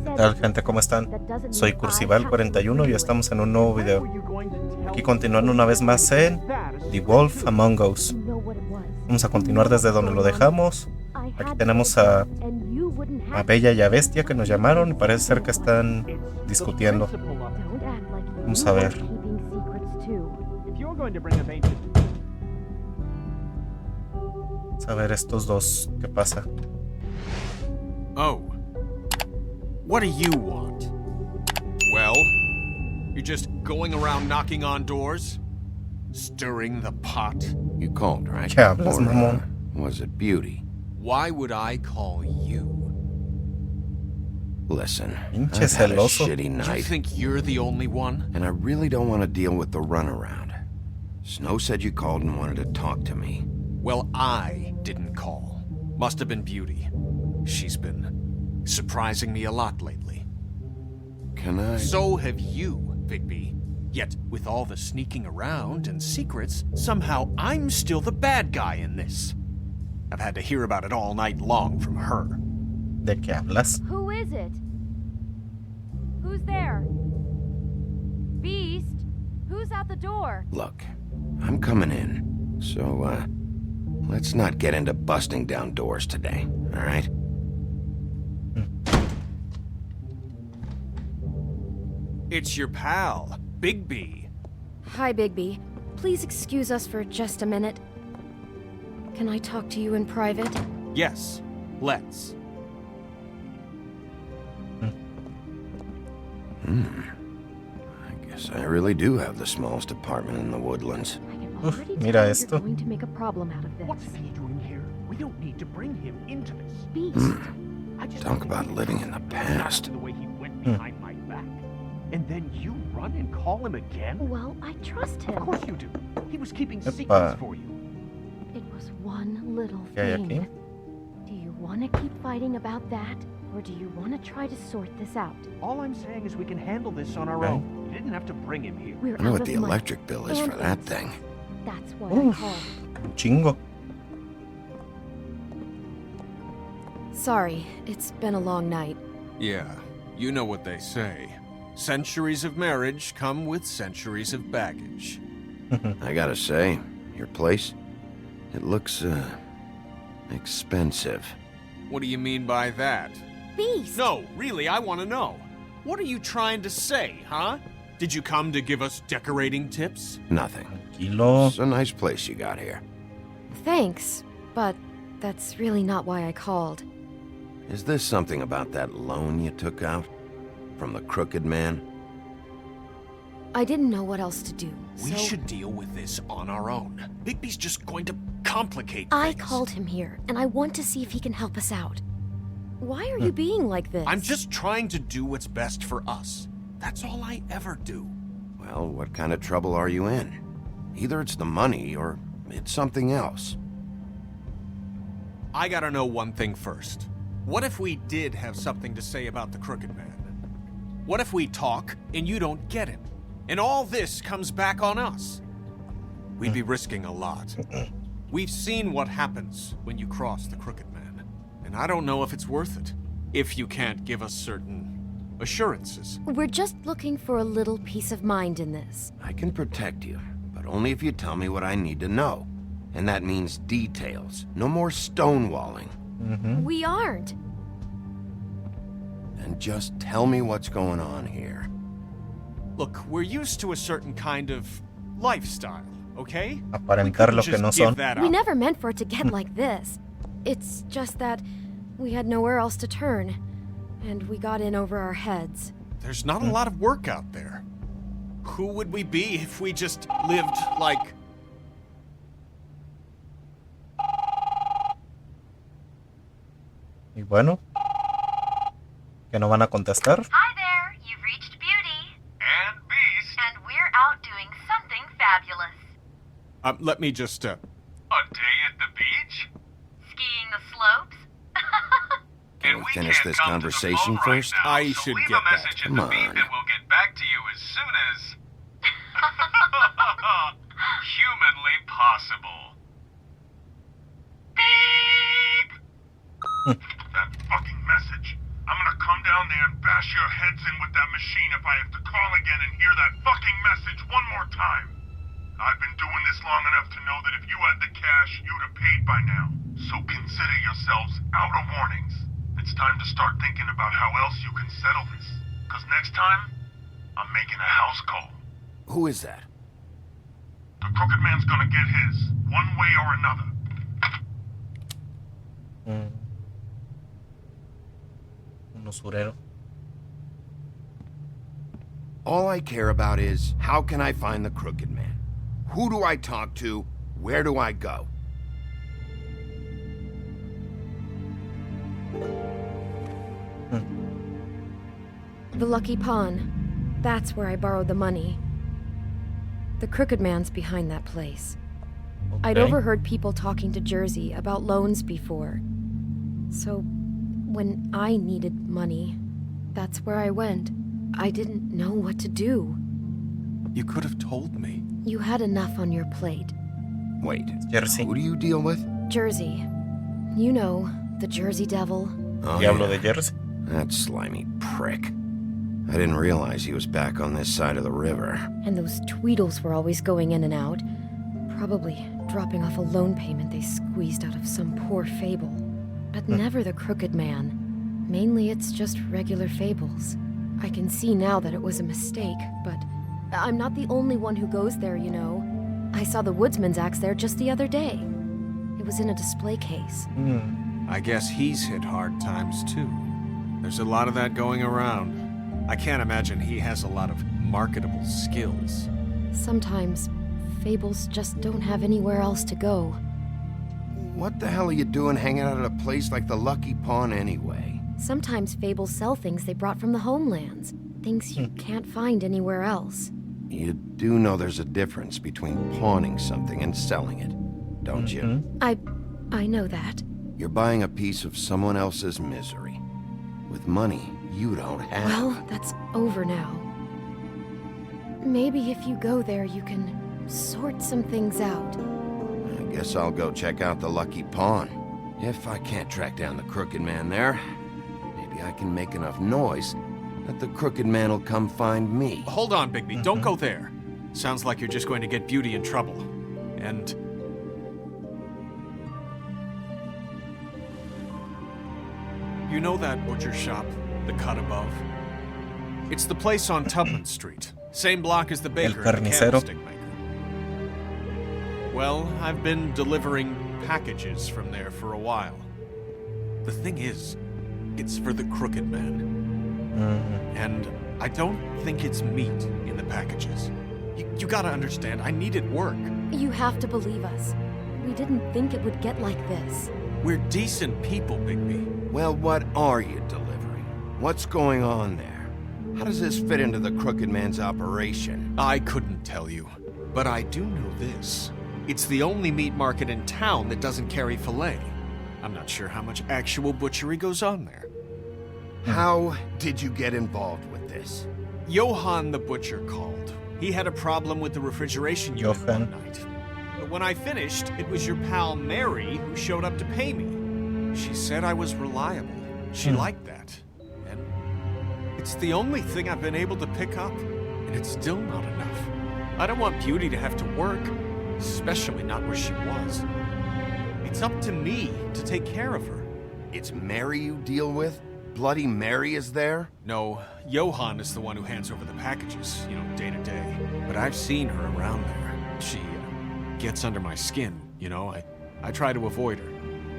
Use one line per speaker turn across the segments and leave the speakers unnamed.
¿Qué tal, gente? ¿Cómo están? Soy CURSIVAL41 y estamos en un nuevo video. Aquí continuando una vez más en The Wolf Among Us. Vamos a continuar desde donde lo dejamos. Aquí tenemos a Bella y a Bestia que nos llamaron y parece ser que están discutiendo. Vamos a ver. Vamos a ver estos dos. ¿Qué pasa?
Oh. What do you want? Well, you're just going around knocking on doors? Stirring the pot?
You called, right?
¿Qué hablas, mamón?
Was it Beauty?
Why would I call you?
Listen,
Pinche
I've had a
celoso.
shitty
You
night,
think you're the only one?
and I really don't want to deal with the runaround. Snow said you called and wanted to talk to me.
Well, I didn't call. Must have been Beauty. She's been surprising me a lot lately.
Can I?
So have you, Bigby. Yet, with all the sneaking around and secrets, somehow I'm still the bad guy in this. I've had to hear about it all night long from her.
¿De qué hablas?
Who is it? Who's there? Beast? Who's at the door?
Look, I'm coming in, so, let's not get into busting down doors today, all right?
It's your pal, Bigby.
Hi, Bigby. Please excuse us for just a minute. Can I talk to you in private?
Yes, let's.
I guess I really do have the smallest apartment in the woodlands.
I can
Uf,
already
mira
tell
esto.
you're going to make a problem out of this.
What's he doing here? We don't need to bring him into this.
Beast.
I just
Talk
don't
about
think
living
he
in the
should
past.
react to the way he went behind my back. And then you run and call him again?
Well, I trust him.
Of course you do. He was keeping
Epa.
secrets for you.
It was one little
¿Qué hay aquí?
thing. Do you want to keep fighting about that? Or do you want to try to sort this out?
All I'm saying is we can handle this on our
Okay.
own. You didn't have to bring him here.
We're
I know
out
what
of
the
money.
electric bill is for
And
that
it's-
thing.
That's why
Oof.
I called.
Un chingo.
Sorry, it's been a long night.
Yeah, you know what they say. Centuries of marriage come with centuries of baggage.
I gotta say, your place, it looks, expensive.
What do you mean by that?
Beast!
No, really, I want to know. What are you trying to say, huh? Did you come to give us decorating tips?
Nothing.
Tranquilo.
It's a nice place you got here.
Thanks, but that's really not why I called.
Is this something about that loan you took out? From the crooked man?
I didn't know what else to do,
We
so
should deal with this on our own. Bigby's just going to complicate
I
things.
called him here, and I want to see if he can help us out. Why are you being like this?
I'm just trying to do what's best for us. That's all I ever do.
Well, what kind of trouble are you in? Either it's the money or it's something else.
I gotta know one thing first. What if we did have something to say about the crooked man? What if we talk and you don't get him? And all this comes back on us? We'd be risking a lot. We've seen what happens when you cross the crooked man. And I don't know if it's worth it. If you can't give us certain assurances.
We're just looking for a little peace of mind in this.
I can protect you, but only if you tell me what I need to know. And that means details. No more stonewalling.
We aren't.
And just tell me what's going on here.
Look, we're used to a certain kind of lifestyle, okay?
Aparentar lo que no son.
We never meant for it to get like this. It's just that we had nowhere else to turn, and we got in over our heads.
There's not a lot of work out there. Who would we be if we just lived like...
Y bueno. ¿Que no van a contestar?
Hi there, you've reached Beauty.
And Beast.
And we're out doing something fabulous.
let me just,
A day at the beach?
Skiing the slopes?
Can we finish this conversation first?
I should
leave
get
a
that.
message
Come
at the beep
on.
and we'll get back to you as soon as... humanly possible. Beep! That fucking message. I'm gonna come down there and bash
bash your heads in with that machine if I have to call again and hear that fucking message one more time. I've been doing this long enough to know that if you had the cash, you'd have paid by now. So consider yourselves out of warnings. It's time to start thinking about how else you can settle this. Because next time, I'm making a house call.
Who is that?
The Crooked Man's gonna get his, one way or another.
Un usurero.
All I care about is, how can I find the Crooked Man? Who do I talk to? Where do I go?
The Lucky Pawn. That's where I borrowed the money. The Crooked Man's behind that place. I'd
Okay.
overheard people talking to Jersey about loans before. So, when I needed money, that's where I went. I didn't know what to do.
You could have told me.
You had enough on your plate.
Wait,
Jersey.
who do you deal with?
Jersey. You know, the Jersey Devil.
Oh,
Diablo
yeah.
de Jersey.
That slimy prick. I didn't realize he was back on this side of the river.
And those Tweedles were always going in and out. Probably dropping off a loan payment they squeezed out of some poor fable. But never the Crooked Man. Mainly it's just regular fables. I can see now that it was a mistake, but I'm not the only one who goes there, you know. I saw the Woodsman's axe there just the other day. It was in a display case.
I guess he's hit hard times too. There's a lot of that going around. I can't imagine he has a lot of marketable skills.
Sometimes, fables just don't have anywhere else to go.
What the hell are you doing hanging out at a place like the Lucky Pawn anyway?
Sometimes fables sell things they brought from the homelands. Things you can't find anywhere else.
You do know there's a difference between pawning something and selling it, don't you?
I know that.
You're buying a piece of someone else's misery. With money you don't have.
Well, that's over now. Maybe if you go there, you can sort some things out.
I guess I'll go check out the Lucky Pawn. If I can't track down the Crooked Man there, maybe I can make enough noise that the Crooked Man will come find me.
Hold on, Bigby. Don't go there. Sounds like you're just going to get Beauty in trouble. And... you know that butcher shop? The cut above? It's the place on Tubman Street. Same block as the baker and the
carnicero.
candlestick maker. Well, I've been delivering packages from there for a while. The thing is, it's for the Crooked Man. And I don't think it's meat in the packages. You gotta understand, I needed work.
You have to believe us. We didn't think it would get like this.
We're decent people, Bigby.
Well, what are you delivering? What's going on there? How does this fit into the Crooked Man's operation?
I couldn't tell you, but I do know this. It's the only meat market in town that doesn't carry filet. I'm not sure how much actual butchery goes on there.
How did you get involved with this?
Johann the butcher called. He had a problem with the refrigeration unit
Johann.
one night. But when I finished, it was your pal Mary who showed up to pay me. She said I was reliable. She liked that. And it's the only thing I've been able to pick up. And it's still not enough. I don't want Beauty to have to work, especially not where she was. It's up to me to take care of her.
It's Mary you deal with? Bloody Mary is there?
No, Johann is the one who hands over the packages, day to day. But I've seen her around there. She gets under my skin, I try to avoid her.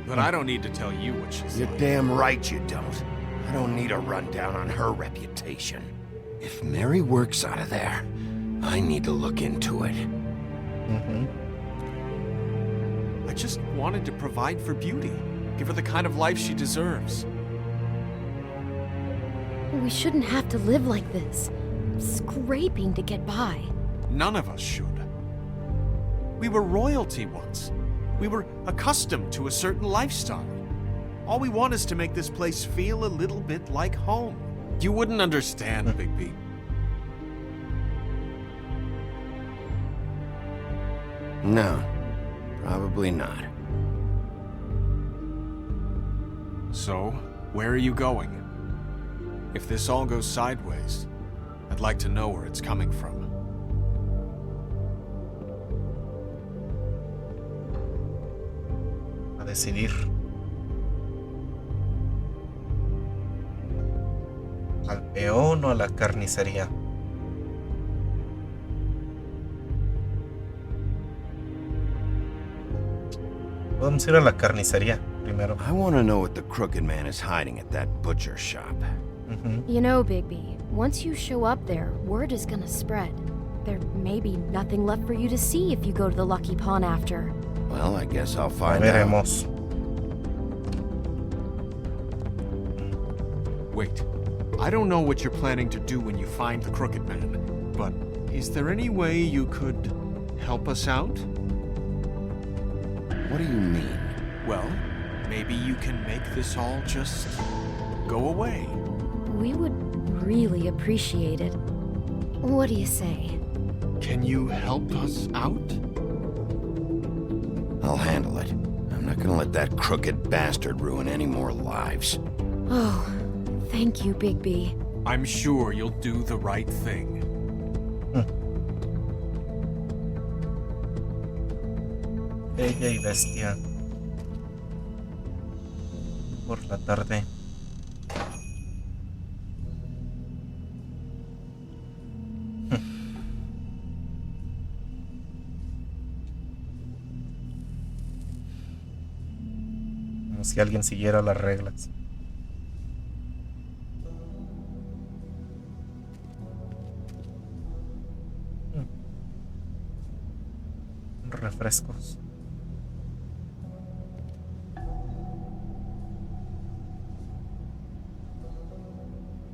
But I don't need to tell you what she's
You're
like.
damn right you don't. I don't need a rundown on her reputation. If Mary works out of there, I need to look into it.
I just wanted to provide for Beauty. Give her the kind of life she deserves.
We shouldn't have to live like this. Scraping to get by.
None of us should. We were royalty once. We were accustomed to a certain lifestyle. All we want is to make this place feel a little bit like home. You wouldn't understand, Bigby.
No, probably not.
So, where are you going? If this all goes sideways, I'd like to know where it's coming from.
A decidir. ¿Al peón o a la carnicería? Podemos ir a la carnicería primero.
I want to know what the Crooked Man is hiding at that butcher shop.
You know, Bigby, once you show up there, word is gonna spread. There may be nothing left for you to see if you go to the Lucky Pawn after.
Well, I guess I'll find out.
Veremos.
Wait, I don't know what you're planning to do when you find the Crooked Man, but is there any way you could help us out?
What do you mean?
Well, maybe you can make this all just go away.
We would really appreciate it. What do you say?
Can you help us out?
I'll handle it. I'm not gonna let that crooked bastard ruin any more lives.
Oh, thank you, Bigby.
I'm sure you'll do the right thing.
Bella y bestia. Por la tarde. Como si alguien siguiera las reglas. Refrescos.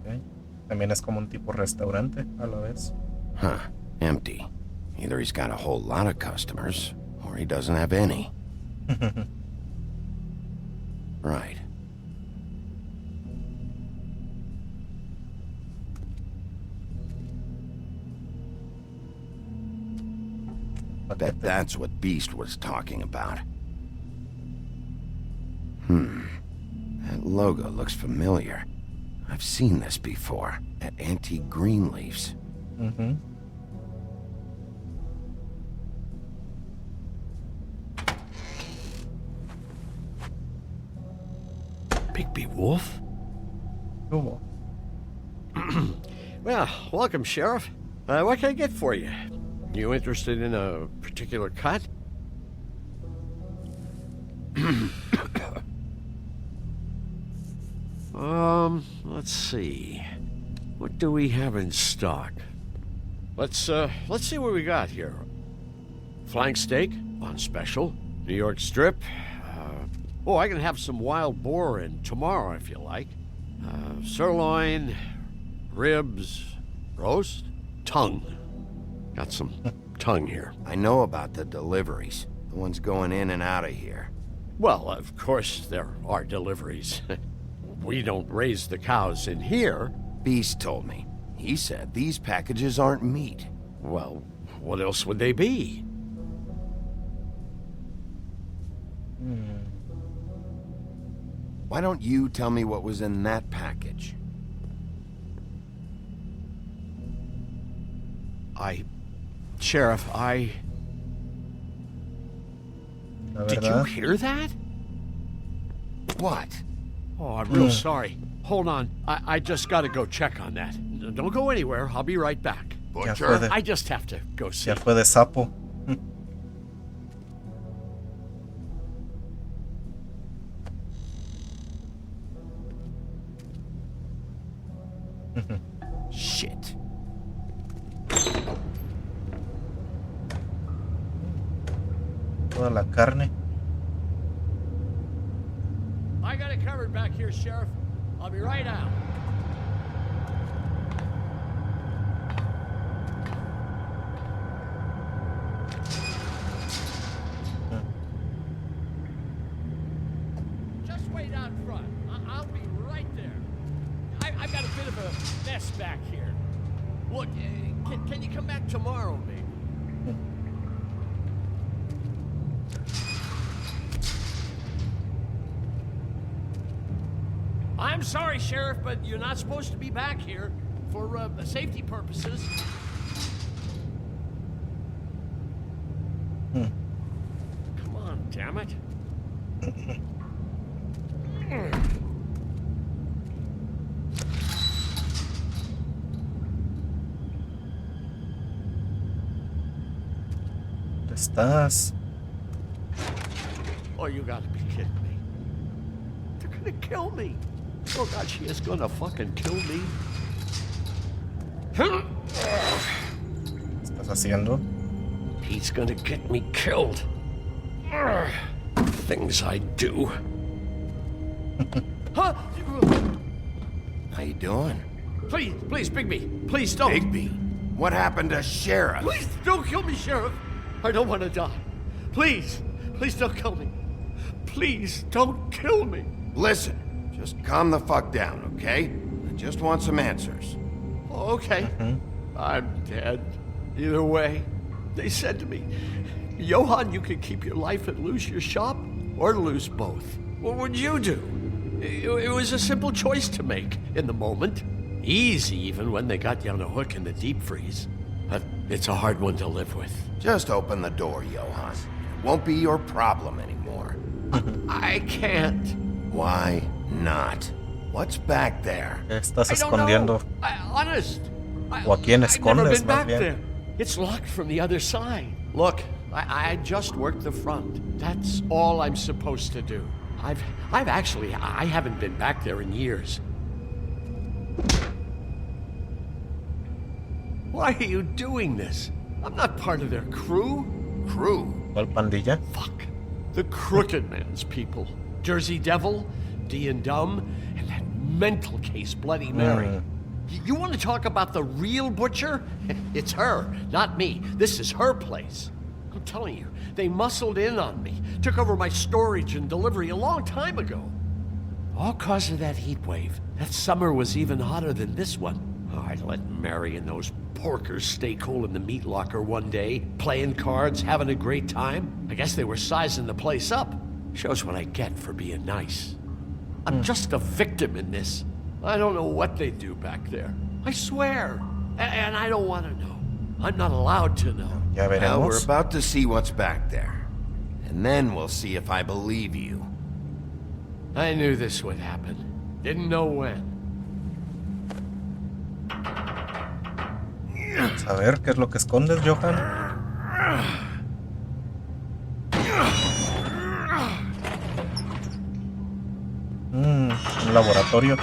Okay. También es como un tipo restaurante a la vez.
Huh. Empty. Either he's got a whole lot of customers, or he doesn't have any. Right. Bet that's what Beast was talking about. That logo looks familiar. I've seen this before, at Antique Greenleaf's.
Bigby Wolf?
¿Cómo?
Well, welcome, Sheriff. What can I get for you? You interested in a particular cut? Let's see. What do we have in stock? Let's see what we got here. Flank steak on special. New York strip. I can have some wild boar in tomorrow if you like. Sirloin, ribs, roast, tongue. Got some tongue here.
I know about the deliveries. The ones going in and out of here.
Well, of course there are deliveries. We don't raise the cows in here.
Beast told me. He said these packages aren't meat.
Well, what else would they be?
Why don't you tell me what was in that package?
Sheriff, Did you
verdad.
hear that?
What?
Oh, I'm real sorry. Hold on. I just gotta go check on that. Don't go anywhere. I'll be right back.
Ya fue de,
I just have to go see.
ya fue de sapo.
Shit.
Toda la carne.
I got it covered back here, Sheriff. I'll be right out. Just wait out front. I'll be right there. I've got a bit of a mess back here. Look, can you come back tomorrow, maybe? I'm sorry, Sheriff, but you're not supposed to be back here for safety purposes. Come on, damn it.
¿Dónde estás?
Oh, you gotta be kidding me. They're gonna kill me. Oh God, she is gonna fucking kill me.
¿Qué estás haciendo?
He's gonna get me killed. Things I do. Huh?
How you doing?
Please, Bigby. Please don't.
Bigby? What happened to Sheriff?
Please don't kill me, Sheriff. I don't want to die. Please don't kill me. Please don't kill me.
Listen, just calm the fuck down, okay? I just want some answers.
Okay. I'm dead. Either way. They said to me, Johann, you can keep your life and lose your shop, or lose both. What would you do? It was a simple choice to make in the moment. Easy even when they got you on a hook in the deep freeze. But it's a hard one to live with.
Just open the door, Johann. It won't be your problem anymore.
I can't.
Why not? What's back there?
¿Qué estás
I don't
escondiendo?
know. Honest.
¿O a quién
I've never
escondes,
been
más
back
bien?
there. It's locked from the other side. Look, I just worked the front. That's all I'm supposed to do. I haven't been back there in years. Why are you doing this? I'm not part of their crew.
Crew?
¿Cuál pandilla?
Fuck. The Crooked Man's people. Jersey Devil, D and Dumb, and that mental case Bloody Mary. You want to talk about the real butcher? It's her, not me. This is her place. I'm telling you, they muscled in on me, took over my storage and delivery a long time ago. All cause of that heat wave. That summer was even hotter than this one. Oh, I let Mary and those porkers stay cool in the meat locker one day, playing cards, having a great time. I guess they were sizing the place up. Shows what I get for being nice. I'm just a victim in this. I don't know what they do back there. I swear. And I don't want to know. I'm not allowed to know.
Ya
Well, we're
veremos.
about to see what's back there. And then we'll see if I believe you.
I knew this would happen. Didn't know when.
Vamos a ver qué es lo que escondes, Johan. Un laboratorio.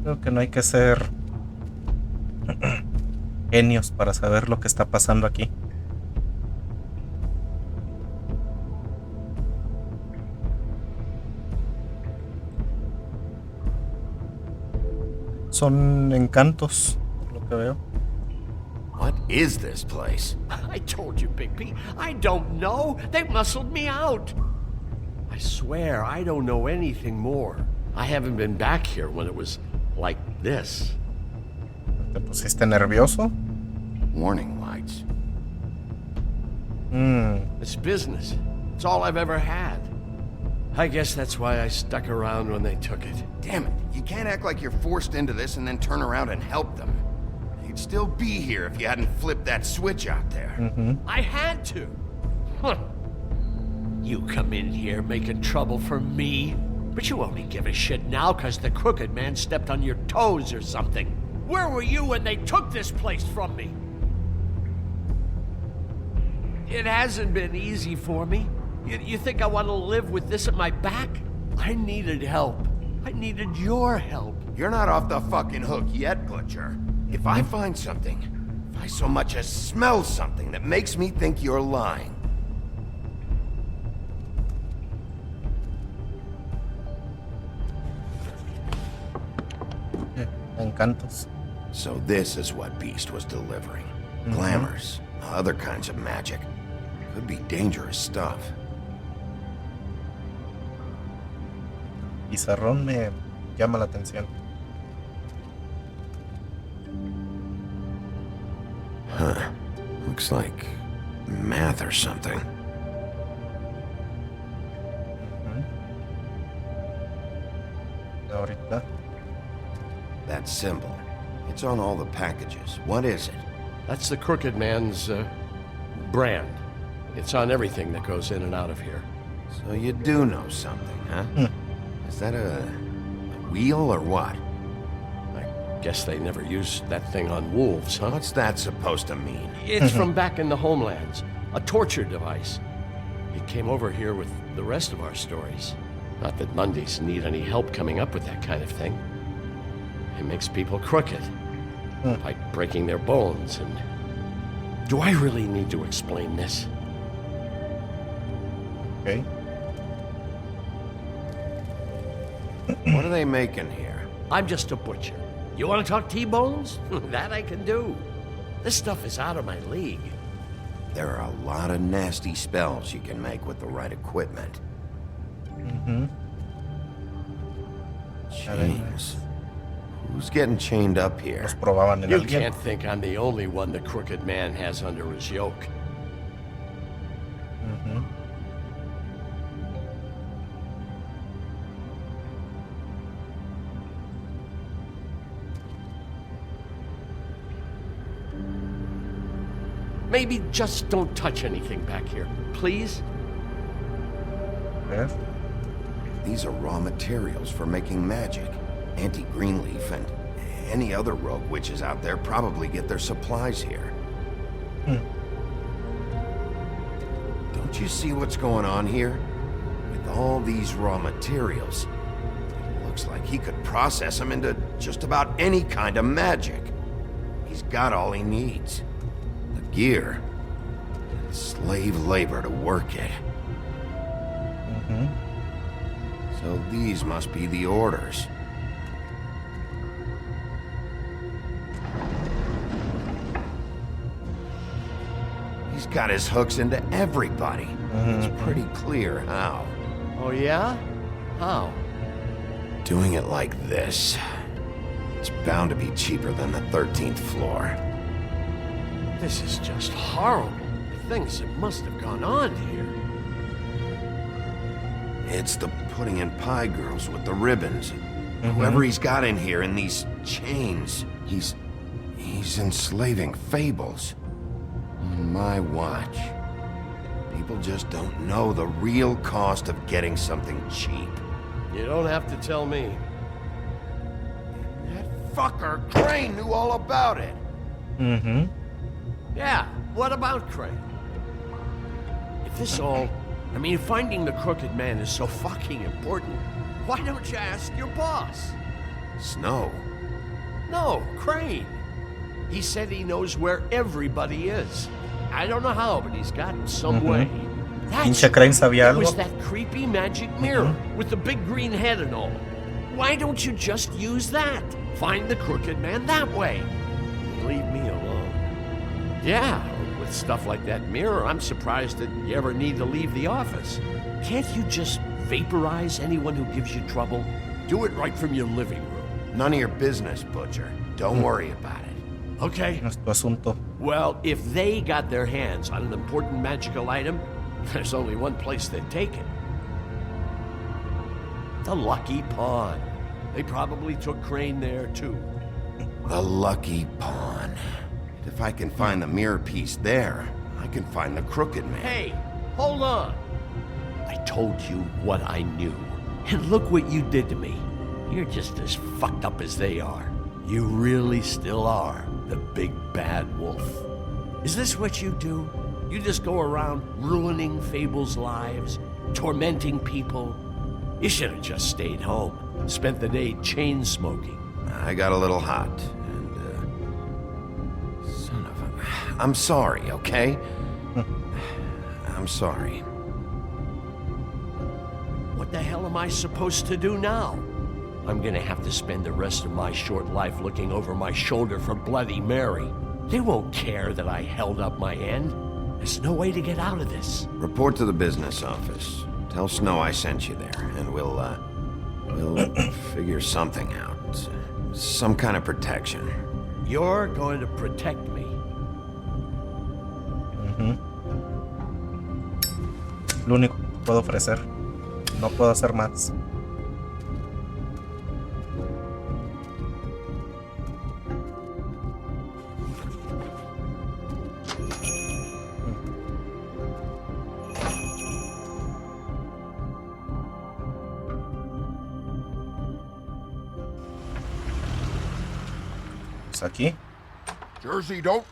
Creo que no hay que ser genios para saber lo que está pasando aquí. Son encantos, por lo que veo.
What is this place?
I told you, Bigby. I don't know. They muscled me out. I swear, I don't know anything more. I haven't been back here when it was like this.
¿Te pusiste nervioso?
Warning lights.
It's business. It's all I've ever had. I guess that's why I stuck around when they took it.
Damn it, you can't act like you're forced into this and then turn around and help them. You'd still be here if you hadn't flipped that switch out there.
I had to. Huh. You come in here making trouble for me, but you only give a shit now because the Crooked Man stepped on your toes or something. Where were you when they took this place from me? It hasn't been easy for me. You think I want to live with this at my back? I needed help. I needed your help.
You're not off the fucking hook yet, Butcher. If I find something, if I so much as smell something that makes me think you're lying,
Encantos.
So this is what Beast was delivering. Glamours, other kinds of magic. Could be dangerous stuff.
Pizarrón me llama la atención.
Huh. Looks like math or something.
Ahorita.
That symbol. It's on all the packages. What is it?
That's the Crooked Man's, brand. It's on everything that goes in and out of here.
So you do know something, huh? Is that a wheel or what?
I guess they never used that thing on wolves, huh?
What's that supposed to mean?
It's from back in the homelands. A torture device. It came over here with the rest of our stories. Not that Mondays need any help coming up with that kind of thing. It makes people crooked. Like breaking their bones and... Do I really need to explain this?
Okay.
What are they making here?
I'm just a butcher. You want to talk T-bones? That I can do. This stuff is out of my league.
There are a lot of nasty spells you can make with the right equipment. Chains. Who's getting chained up here?
Los probaban en
You
alguien.
can't think I'm the only one the Crooked Man has under his yoke. Maybe just don't touch anything back here, please?
Ver.
These are raw materials for making magic. Auntie Greenleaf and any other rogue witches out there probably get their supplies here. Don't you see what's going on here? With all these raw materials, it looks like he could process them into just about any kind of magic. He's got all he needs. The gear, and slave labor to work it. So these must be the orders. He's got his hooks into everybody. It's pretty clear how.
Oh yeah? How?
Doing it like this. It's bound to be cheaper than the 13th floor.
This is just horrible. The things that must have gone on here.
It's the putting in pie girls with the ribbons. Whoever he's got in here in these chains, he's enslaving fables. On my watch. People just don't know the real cost of getting something cheap.
You don't have to tell me.
That fucker Crane knew all about it.
Yeah, what about Crane? If this all... I mean, finding the Crooked Man is so fucking important, why don't you ask your boss?
Snow.
No, Crane. He said he knows where everybody is. I don't know how, but he's got some way.
Pinche Crane sabía
It was
algo.
that creepy magic mirror with the big green head and all. Why don't you just use that? Find the Crooked Man that way. Leave me alone. Yeah, with stuff like that mirror, I'm surprised that you ever need to leave the office. Can't you just vaporize anyone who gives you trouble? Do it right from your living room.
None of your business, Butcher. Don't worry about it.
Okay.
No es tu asunto.
Well, if they got their hands on an important magical item, there's only one place they'd take it. The Lucky Pawn. They probably took Crane there, too.
The Lucky Pawn. If I can find the mirror piece there, I can find the Crooked Man.
Hey, hold on. I told you what I knew. And look what you did to me. You're just as fucked up as they are. You really still are the big bad wolf. Is this what you do? You just go around ruining Fable's lives, tormenting people? You should have just stayed home, spent the day chain smoking.
I got a little hot, and, son of a... I'm sorry, okay? I'm sorry.
What the hell am I supposed to do now? I'm gonna have to spend the rest of my short life looking over my shoulder for Bloody Mary. They won't care that I held up my end. There's no way to get out of this.
Report to the business office. Tell Snow I sent you there, and we'll figure something out. Some kind of protection.
You're going to protect me.
lo único que puedo ofrecer. No puedo hacer más. Pues aquí.
Jersey, don't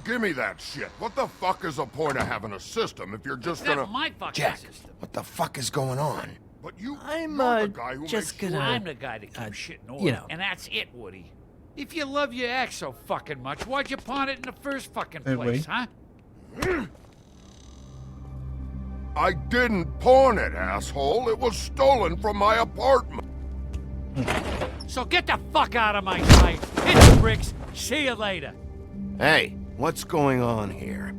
give me that shit. What the fuck is the point of having a system if you're just
That's
gonna...
my fucking
Jack,
system.
what the fuck is going on?
But you,
I'm,
you're the guy who
just
makes
gonna-
I'm the guy that keeps shit in order.
you know.
And that's it, Woody. If you love your ex so fucking much, why'd you pawn it in the first fucking
Hey,
place,
wait.
huh?
I didn't pawn it, asshole. It was stolen from my apartment.
So get the fuck out of my sight. Hit the bricks. See you later.
Hey, what's going on here?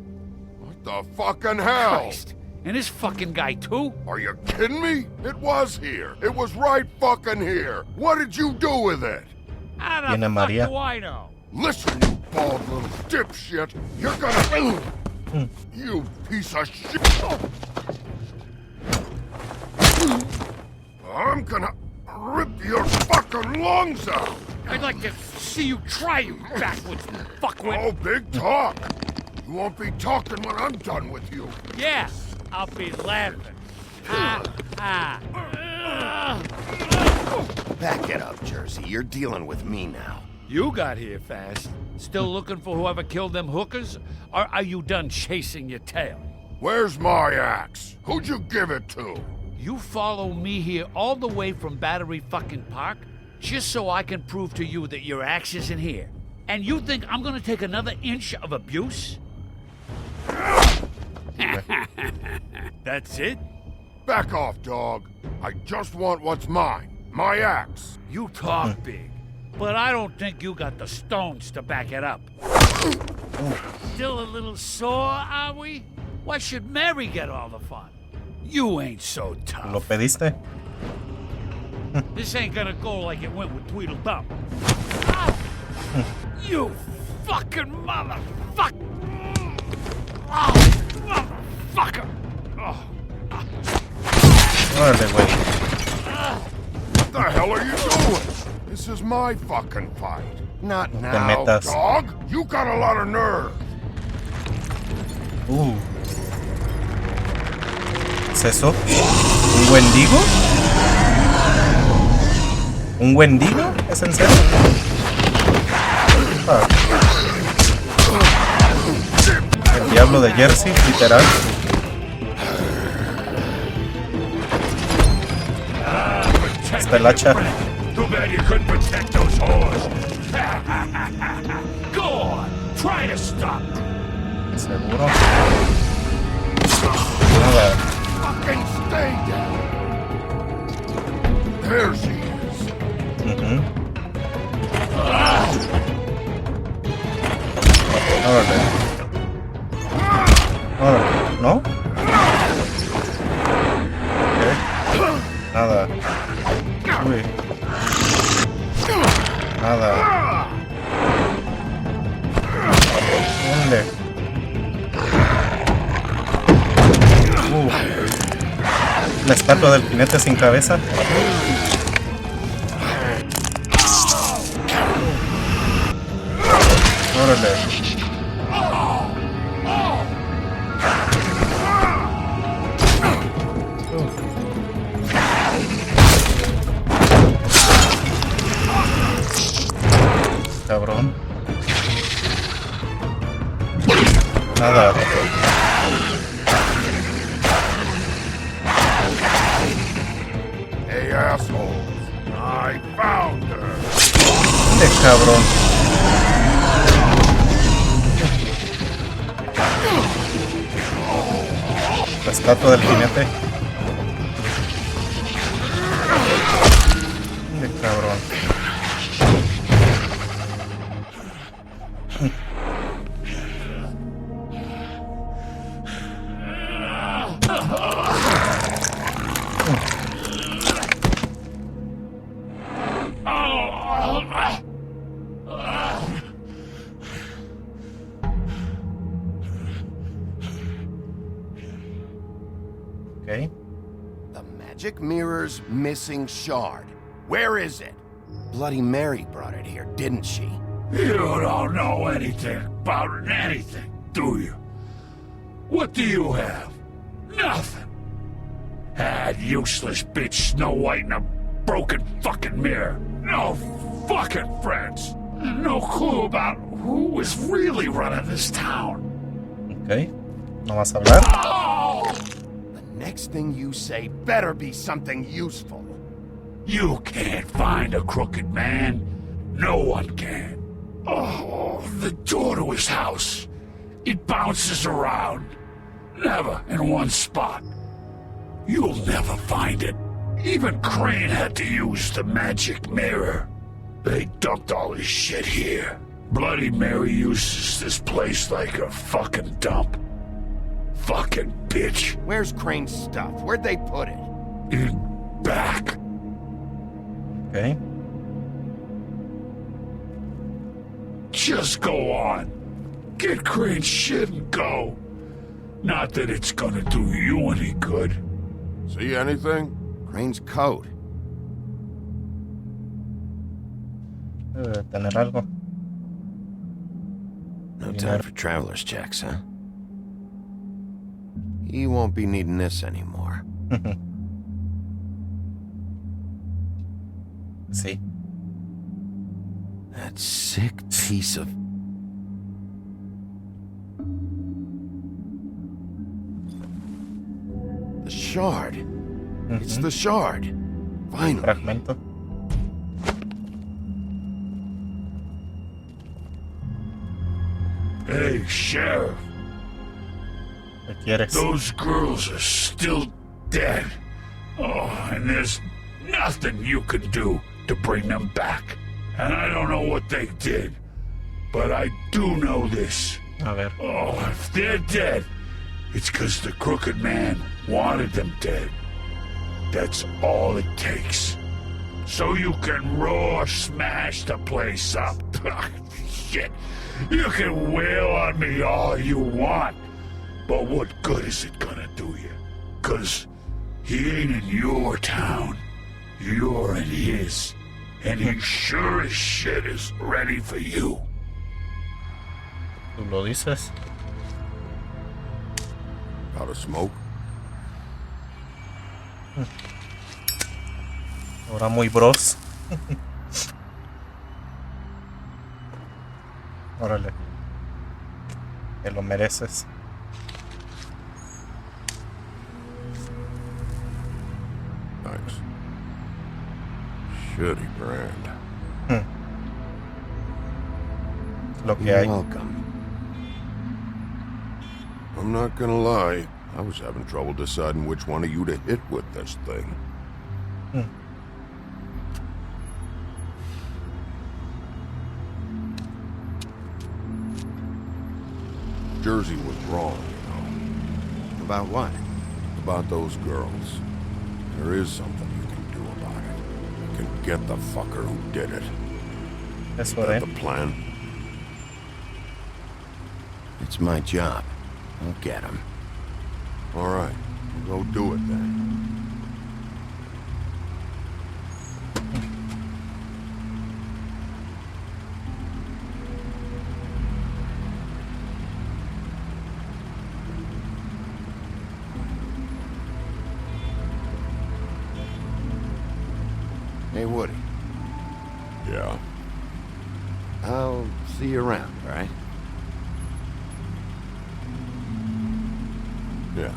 What the fucking hell?
Christ. And this fucking guy, too?
Are you kidding me? It was here. It was right fucking here. What did you do with it?
How the
Viene
fuck
Maria.
do I know?
Listen, you bald little dipshit. You're gonna... You piece of shit. I'm gonna rip your fucking lungs out.
I'd like to see you try, you backwards fuckwit.
Oh, big talk. You won't be talking when I'm done with you.
Yeah, I'll be laughing. Ha, ha.
Back it up, Jersey. You're dealing with me now.
You got here fast. Still looking for whoever killed them hookers? Or are you done chasing your tail?
Where's my axe? Who'd you give it to?
You follow me here all the way from Battery fucking Park just so I can prove to you that your axe isn't here. And you think I'm gonna take another inch of abuse? That's it?
Back off, dog. I just want what's mine. My axe.
You talk big, but I don't think you got the stones to back it up. Still a little sore, are we? Why should Mary get all the fun? You ain't so
¿Lo
tough.
pediste?
This ain't gonna go like it went with Tweedledum. You fucking motherfucker! Oh, motherfucker! Oh.
Órale, güey.
What the hell are you doing? This is my fucking fight.
Not
No te
now,
metas.
Dog, you got a lot of nerve.
¿Es eso? ¿Un wendigo? ¿Un wendigo? ¿Es en serio? Ah. El diablo de Jersey, literal. Hasta el hacha.
Too bad you couldn't protect those whores. Go on, try to stop.
Seguro. Nada.
Fucking stay down. There she is.
Órale. Órale. ¿No? Ok. Nada. Uy. Nada. ¿Dónde? La estatua del jinete sin cabeza. Órale. Cabrón. Nada.
Hey, assholes. I found her.
¿Dónde, cabrón? La estatua del jinete. ¿Dónde, cabrón? Ok.
magic mirror's missing shard. Where is it? Bloody Mary brought it here, didn't she?
You don't know anything about anything, do you? What do you have? Nothing. That useless bitch Snow White in a broken fucking mirror. No fucking friends. No clue about who was really running this town.
Ok. ¿No vas a hablar?
Oh!
The next thing you say better be something useful.
You can't find a crooked man. No one can. Oh, the door to his house. It bounces around. Never in one spot. You'll never find it. Even Crane had to use the magic mirror. They dumped all his shit here. Bloody Mary uses this place like a fucking dump. Fucking bitch.
Where's Crane's stuff? Where'd they put it?
In back.
Ok.
Just go on. Get Crane's shit and go. Not that it's gonna do you any good.
See anything?
Crane's coat.
Debe tener algo.
No time for traveler's checks, huh? He won't be needing this anymore.
Sí.
That sick piece of... The shard. It's the shard. Finally.
Fragmento.
Hey, Sheriff.
¿Qué quieres?
Those girls are still dead. Oh, and there's nothing you can do to bring them back. And I don't know what they did, but I do know this.
A ver.
Oh, if they're dead, it's because the Crooked Man wanted them dead. That's all it takes. So you can roar smash the place up. Shit. You can wail on me all you want, but what good is it gonna do you? 'Cause he ain't in your town. You're in his. And he sure as shit is ready for you.
¿Tú lo dices?
Got a smoke?
Ahora muy bros. Órale. Te lo mereces.
Thanks. Shitty brand.
Lo que
You're
hay.
welcome.
I'm not gonna lie, I was having trouble deciding which one of you to hit with this thing. Jersey was wrong, you know.
About what?
About those girls. There is something you can do about it. You can get the fucker who did it.
Eso
Is that
de.
the plan?
It's my job. I'll get him.
All right, we'll go do it then.
Hey, Woody.
Yeah.
I'll see you around, all right?
Yeah.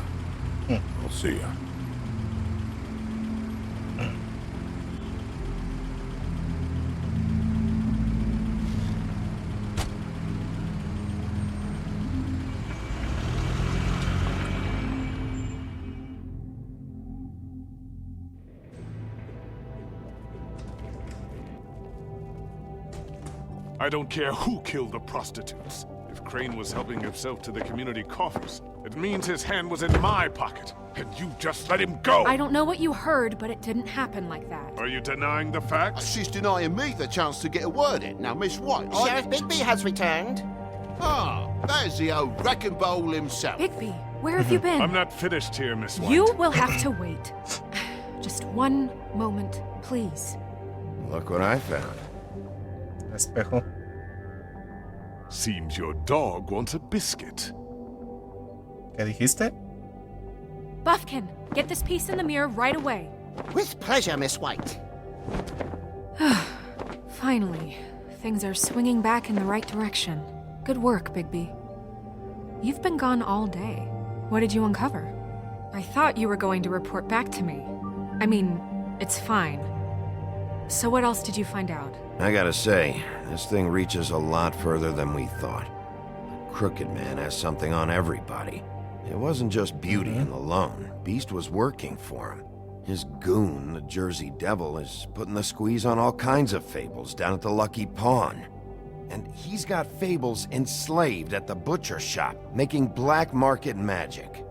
I'll see ya.
I don't care who killed the prostitutes. If Crane was helping himself to the community coffers, it means his hand was in my pocket, and you just let him go!
I don't know what you heard, but it didn't happen like that.
Are you denying the facts?
She's denying me the chance to get a word in. Now, Miss White,
Sheriff Bigby has returned.
Ah, there's the old wrecking bowl himself.
Bigby, where have you been?
I'm not finished here, Miss White.
You will have to wait. Just one moment, please.
Look what I found.
Espejo.
Seems your dog wants a biscuit.
¿Qué dijiste?
Buffkin, get this piece in the mirror right away.
With pleasure, Miss White.
Finally, things are swinging back in the right direction. Good work, Bigby. You've been gone all day. What did you uncover? I thought you were going to report back to me. I mean, it's fine. So what else did you find out?
I gotta say, this thing reaches a lot further than we thought. The Crooked Man has something on everybody. It wasn't just Beauty and the Lone. Beast was working for him. His goon, the Jersey Devil, is putting the squeeze on all kinds of fables down at the Lucky Pawn. And he's got fables enslaved at the butcher shop, making black market magic.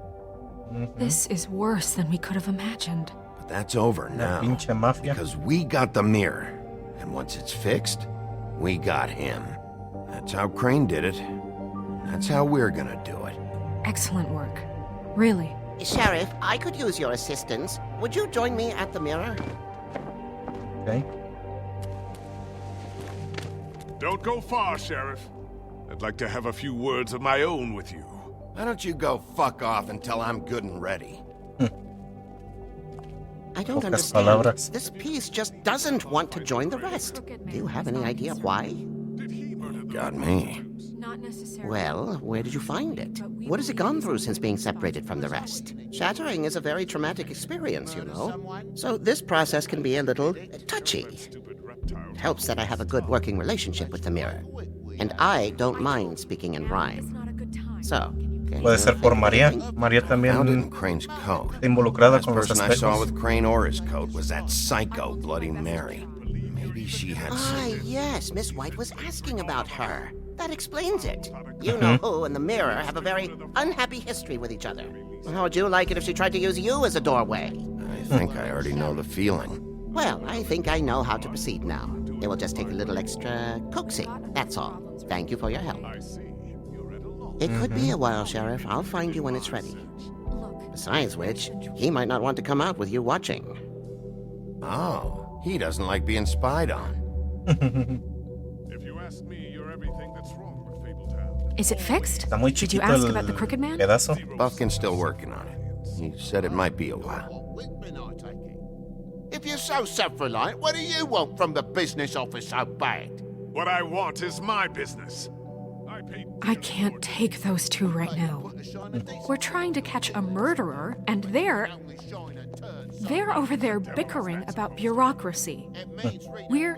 This is worse than we could have imagined.
But that's over now,
Pinche mafia.
because we got the mirror. And once it's fixed, we got him. That's how Crane did it. That's how we're gonna do it.
Excellent work. Really.
Sheriff, I could use your assistance. Would you join me at the mirror?
Okay.
Don't go far, Sheriff. I'd like to have a few words of my own with you.
Why don't you go fuck off until I'm good and ready?
I don't
Pocas
understand.
palabras.
This piece just doesn't want to join the rest. Do you have any idea why?
Got me.
Not necessarily.
Well, where did you find it? What has it gone through since being separated from the rest? Shattering is a very traumatic experience, you know. So this process can be a little touchy. It helps that I have a good working relationship with the mirror. And I don't mind speaking in rhyme. So,
Puede ser por María. María también
Found it in Crane's coat.
está involucrada
Last
con los
person I saw
espejos.
with Crane or his coat was that psycho Bloody Mary. Maybe she had some...
yes, Miss White was asking about her. That explains it. You know who and the mirror have a very unhappy history with each other. How would you like it if she tried to use you as a doorway?
I think I already know the feeling.
Well, I think I know how to proceed now. It will just take a little extra coaxing, that's all. Thank you for your help. It could be a while, Sheriff. I'll find you when it's ready. Besides which, he might not want to come out with you watching.
Oh, he doesn't like being spied on.
If you ask me, you're everything that's wrong with Fabletown.
Is it fixed?
Está muy
Did you
chiquito
ask
el
about the Crooked Man?
pedazo.
Buffkin's still working on it. He said it might be a while.
If you're so self-reliant, what do you want from the business office so bad?
What I want is my business.
I can't take those two right now. We're trying to catch a murderer, and they're over there bickering about bureaucracy. We're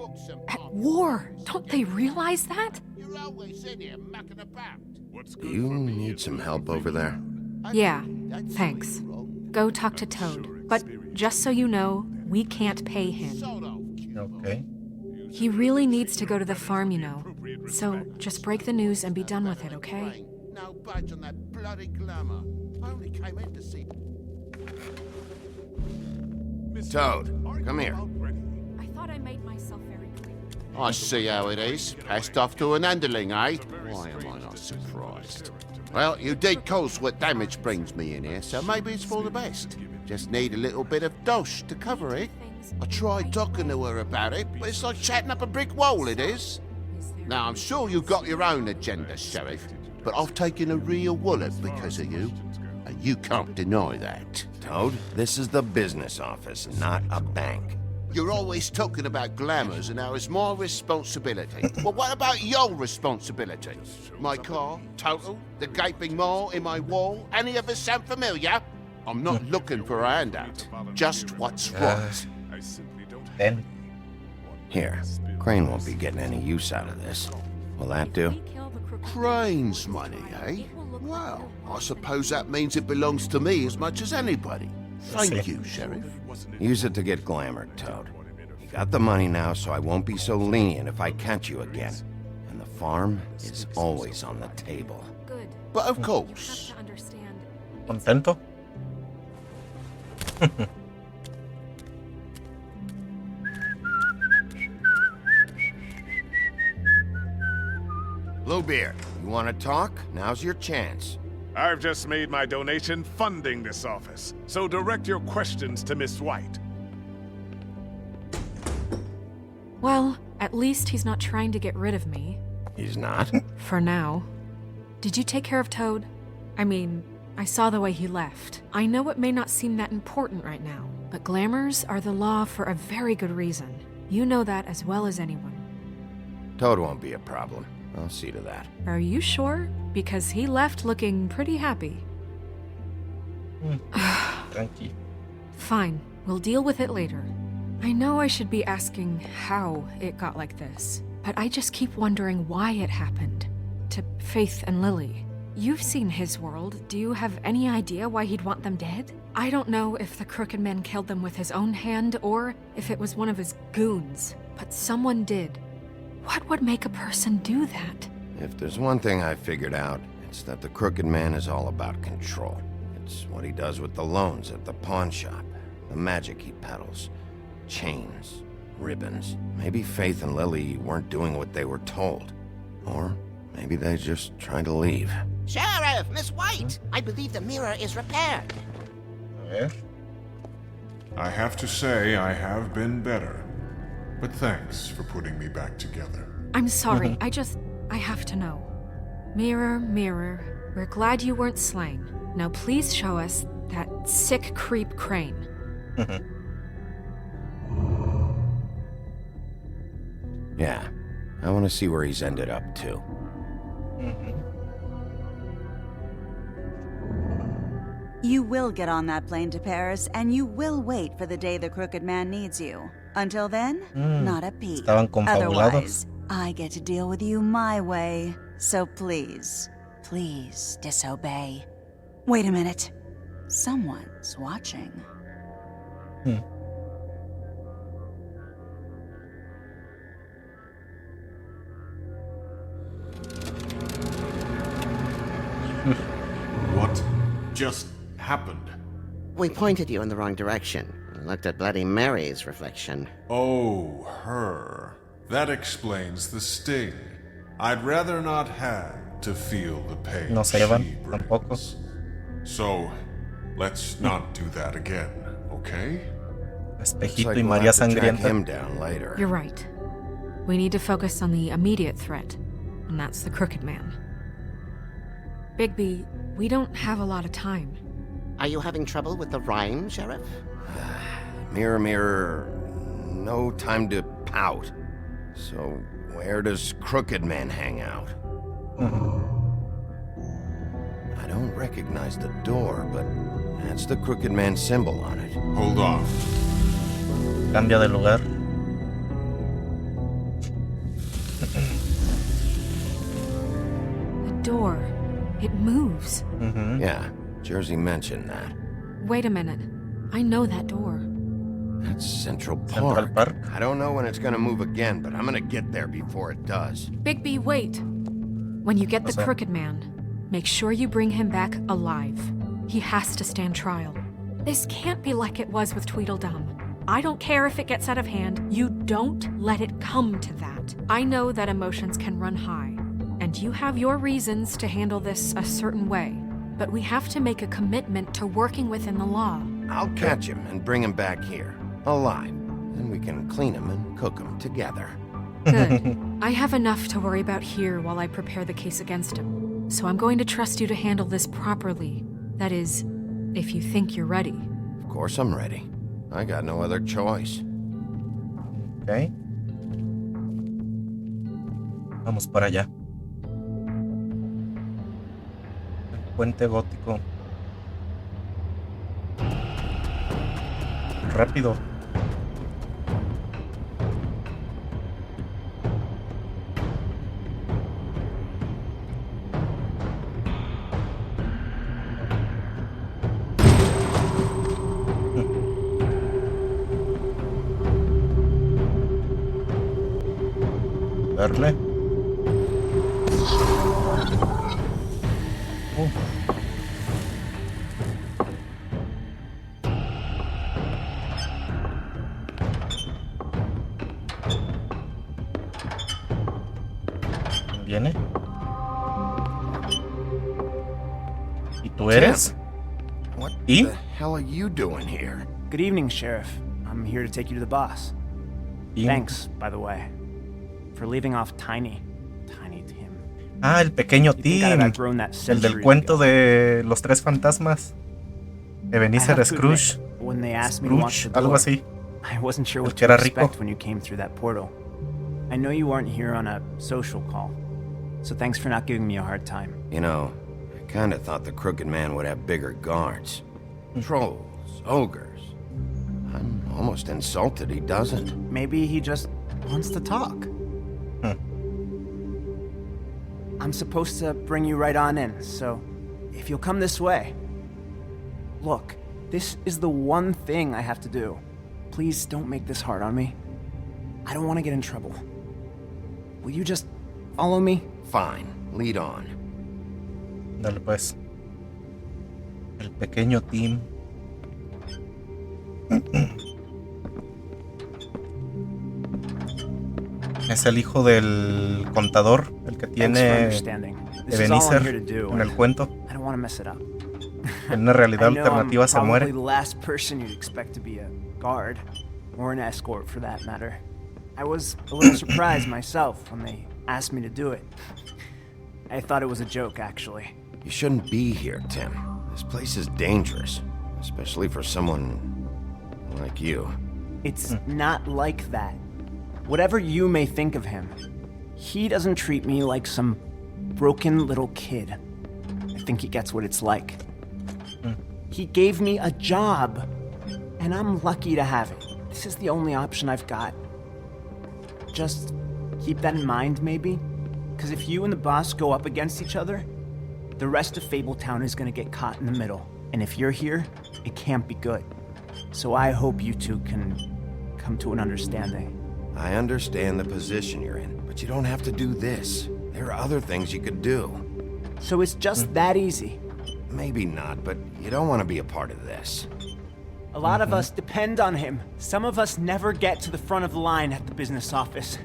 at war. Don't they realize that?
Do you need some help over there?
Yeah, thanks. Go talk to Toad. But just so you know, we can't pay him.
Okay.
He really needs to go to the farm, you know. So just break the news and be done with it, okay?
No budge on that bloody glamour. I only came in to see...
Toad, come here.
I thought I made myself very clear.
I see how it is. Passed off to an underling, eh? Why am I not surprised? Well, you did cause what damage brings me in here, so maybe it's for the best. Just need a little bit of dosh to cover it. I tried talking to her about it, but it's like chatting up a brick wall, it is. Now, I'm sure you've got your own agenda, Sheriff, but I've taken a real wallet because of you, and you can't deny that.
Toad, this is the business office, not a bank.
You're always talking about glamours and how it's my responsibility. Well, what about your responsibility? My car, total, the gaping maw in my wall, any of us sound familiar? I'm not looking for a handout, just what's right.
Then.
Here, Crane won't be getting any use out of this. Will that do?
Crane's money, eh? Well, I suppose that means it belongs to me as much as anybody. Thank you, Sheriff.
Use it to get glamored, Toad. You got the money now, so I won't be so lenient if I catch you again. And the farm is always on the table.
Good.
But of course.
¿Contento?
Bluebeard, you want to talk? Now's your chance.
I've just made my donation funding this office, so direct your questions to Miss White.
Well, at least he's not trying to get rid of me.
He's not?
For now. Did you take care of Toad? I mean, I saw the way he left. I know it may not seem that important right now, but glamours are the law for a very good reason. You know that as well as anyone.
Toad won't be a problem. I'll see to that.
Are you sure? Because he left looking pretty happy.
Tranqui.
Fine, we'll deal with it later. I know I should be asking how it got like this, but I just keep wondering why it happened. To Faith and Lily. You've seen his world. Do you have any idea why he'd want them dead? I don't know if the Crooked Man killed them with his own hand or if it was one of his goons, but someone did. What would make a person do that?
If there's one thing I figured out, it's that the Crooked Man is all about control. It's what he does with the loans at the pawn shop, the magic he peddles, chains, ribbons. Maybe Faith and Lily weren't doing what they were told. Or maybe they're just trying to leave.
Sheriff, Miss White! I believe the mirror is repaired.
I have to say I have been better. But thanks for putting me back together.
I'm sorry, I have to know. Mirror, mirror, we're glad you weren't slain. Now please show us that sick creep Crane.
Yeah, I want to see where he's ended up, too.
You will get on that plane to Paris, and you will wait for the day the Crooked Man needs you. Until then, not a peep. Otherwise, I get to deal with you my way. So please, please disobey. Wait a minute. Someone's watching.
What just happened?
We pointed you in the wrong direction and looked at Bloody Mary's reflection.
Oh, her. That explains the sting. I'd rather not have to feel the pain
No se llevan
she
tampoco.
brings. So, let's not do that again, okay?
Espejito
Looks like
y
we'll
María
have to track
Sangrienta.
him down later.
You're right. We need to focus on the immediate threat, and that's the Crooked Man. Bigby, we don't have a lot of time.
Are you having trouble with the rhyme, Sheriff?
Mirror, mirror, no time to pout. So, where does Crooked Man hang out? I don't recognize the door, but that's the Crooked Man symbol on it.
Hold on.
Cambia de lugar.
The door. It moves.
Yeah, Jersey mentioned that.
Wait a minute. I know that door.
That's Central
Central Park.
I don't know when it's gonna move again, but I'm gonna get there before it does.
Bigby, wait. When you get the
What's that?
Crooked Man, make sure you bring him back alive. He has to stand trial. This can't be like it was with Tweedledum. I don't care if it gets out of hand. You don't let it come to that. I know that emotions can run high, and you have your reasons to handle this a certain way. But we have to make a commitment to working within the law.
I'll catch him and bring him back here, alive. Then we can clean him and cook him together.
Good. I have enough to worry about here while I prepare the case against him. So I'm going to trust you to handle this properly. That is, if you think you're ready.
Of course I'm ready. I got no other choice.
Ok. Vamos para allá. El puente gótico. Rápido. Darle. ¿Viene? ¿Y tú eres?
What
¿Y?
the hell are you doing here?
Good evening, Sheriff. I'm here to take you to the boss.
Tim.
Thanks, by the way, for leaving off Tiny Tim.
Ah, el pequeño Tim, el del cuento de los tres fantasmas. Ebenezer Scrooge.
When they asked me to watch the door,
algo así.
I wasn't sure what
que
to
era rico.
expect when you came through that portal. I know you weren't here on a social call, so thanks for not giving me a hard time.
You know, I kinda thought the Crooked Man would have bigger guards. Trolls, ogres. I'm almost insulted he doesn't.
Maybe he just wants to talk. I'm supposed to bring you right on in, so if you'll come this way. Look, this is the one thing I have to do. Please don't make this hard on me. I don't want to get in trouble. Will you just follow me?
Fine, lead on.
Dale pues. El pequeño Tim. Es el hijo del contador, el que tiene Ebenezer en el cuento. En una realidad alternativa se muere.
Or an escort for that matter. I was a little surprised myself when they asked me to do it. I thought it was a joke, actually.
You shouldn't be here, Tim. This place is dangerous, especially for someone like you.
It's not like that. Whatever you may think of him, he doesn't treat me like some broken little kid. I think he gets what it's like. He gave me a job, and I'm lucky to have it. This is the only option I've got. Just keep that in mind, maybe? Because if you and the boss go up against each other, the rest of Fabletown is gonna get caught in the middle. And if you're here, it can't be good. So I hope you two can come to an understanding.
I understand the position you're in, but you don't have to do this. There are other things you could do.
So it's just that easy?
Maybe not, but you don't want to be a part of this.
A lot of us depend on him. Some of us never get to the front of the line at the business office.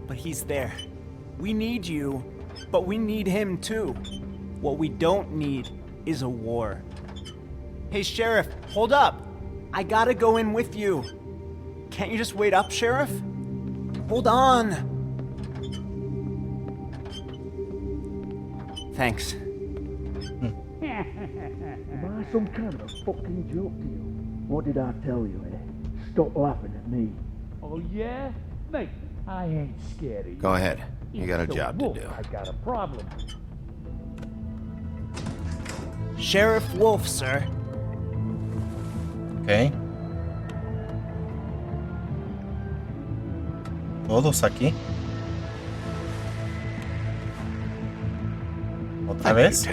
But he's there. We need you, but we need him too. What we don't need is a war. Hey, Sheriff, hold up. I gotta go in with you. Can't you just wait up, Sheriff? Hold on. Thanks.
Am I some kind of a fucking joke to you? What did I tell you, eh? Stop laughing at me.
Oh, yeah? Mate, I ain't scared of you.
Go ahead. You got a job to do.
I got a problem.
Sheriff Wolf, sir.
Ok. Todos aquí. ¿Otra vez?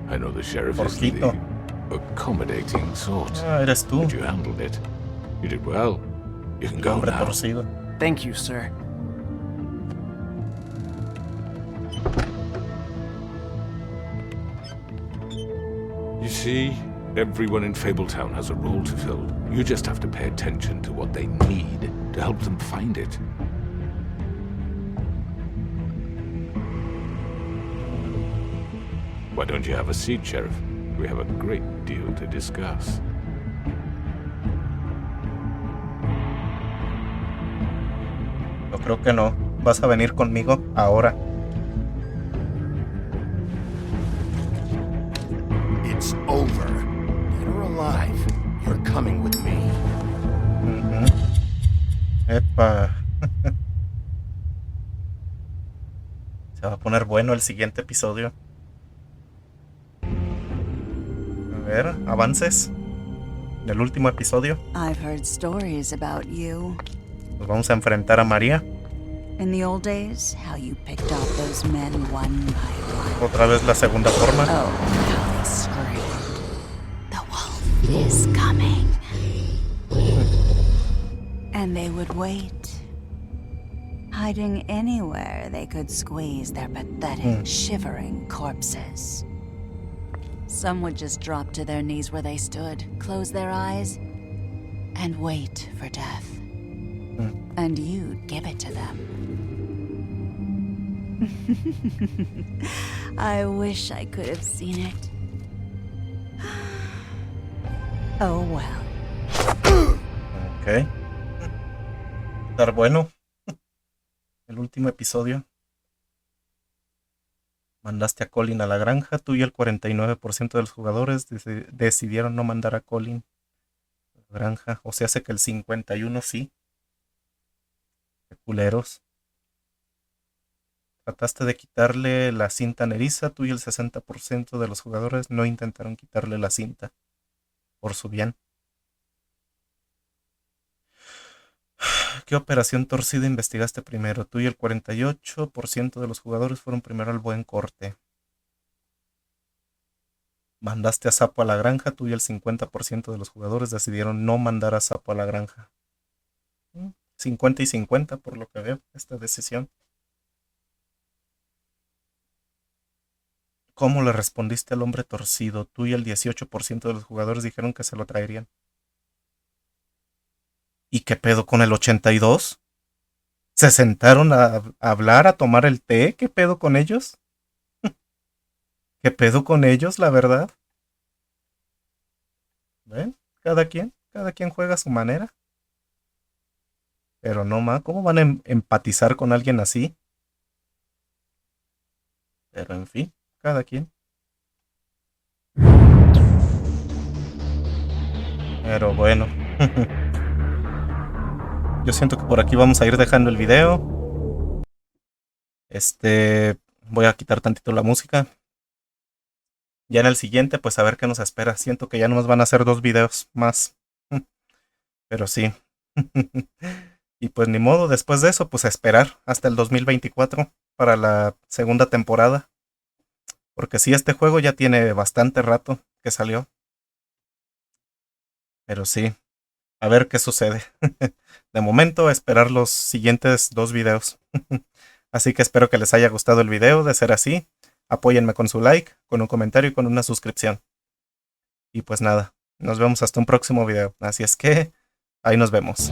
I know the sheriff is the accommodating sort.
Ah, eres tú.
But you handled it. You did well. You can go now.
Torcido.
Thank you, sir.
You see, everyone in Fabletown has a role to fill. You just have to pay attention to what they need to help them find it. Why don't you have a seat, Sheriff? We have a great deal to discuss.
Yo creo que no. Vas a venir conmigo ahora.
It's over. Dead or alive, you're coming with me.
Epa. Se va a poner bueno el siguiente episodio. A ver, avances. En el último episodio.
I've heard stories about you.
Nos vamos a enfrentar a María.
In the old days, how you picked off those men one by one.
Otra vez la segunda forma.
Oh, how they screamed. The wolf is coming. And they would wait, hiding anywhere they could squeeze their pathetic, shivering corpses. Some would just drop to their knees where they stood, close their eyes, and wait for death. And you'd give it to them. I wish I could have seen it. Oh well.
Okay. estar bueno. El último episodio. Mandaste a Colin a la granja. Tú y el 49% de los jugadores decidieron no mandar a Colin a la granja. O sea, hace que el 51% sí. Qué culeros. Trataste de quitarle la cinta neriza. Tú y el 60% de los jugadores no intentaron quitarle la cinta. Por su bien. ¿Qué operación torcida investigaste primero? Tú y el 48% de los jugadores fueron primero al buen corte. Mandaste a Sapo a la granja. Tú y el 50% de los jugadores decidieron no mandar a Sapo a la granja. 50 y 50 por lo que veo, esta decisión. ¿Cómo le respondiste al hombre torcido? Tú y el 18% de los jugadores dijeron que se lo traerían. ¿Y qué pedo con el 82%? ¿Se sentaron a hablar, a tomar el té? ¿Qué pedo con ellos? ¿Qué pedo con ellos, la verdad? ¿Ven? Cada quien juega a su manera. Pero no más, ¿cómo van a empatizar con alguien así? Pero en fin, cada quien. Pero bueno. Yo siento que por aquí vamos a ir dejando el video. Voy a quitar tantito la música. Ya en el siguiente, pues a ver qué nos espera. Siento que ya nos van a hacer 2 videos más. Pero sí. Y pues ni modo, después de eso, pues a esperar hasta el 2024 para la segunda temporada. Porque sí, este juego ya tiene bastante rato que salió. Pero sí, a ver qué sucede. De momento, a esperar los siguientes 2 videos. Así que espero que les haya gustado el video. De ser así, apóyenme con su like, con un comentario y con una suscripción. Y pues nada, nos vemos hasta un próximo video. Así es que, ahí nos vemos.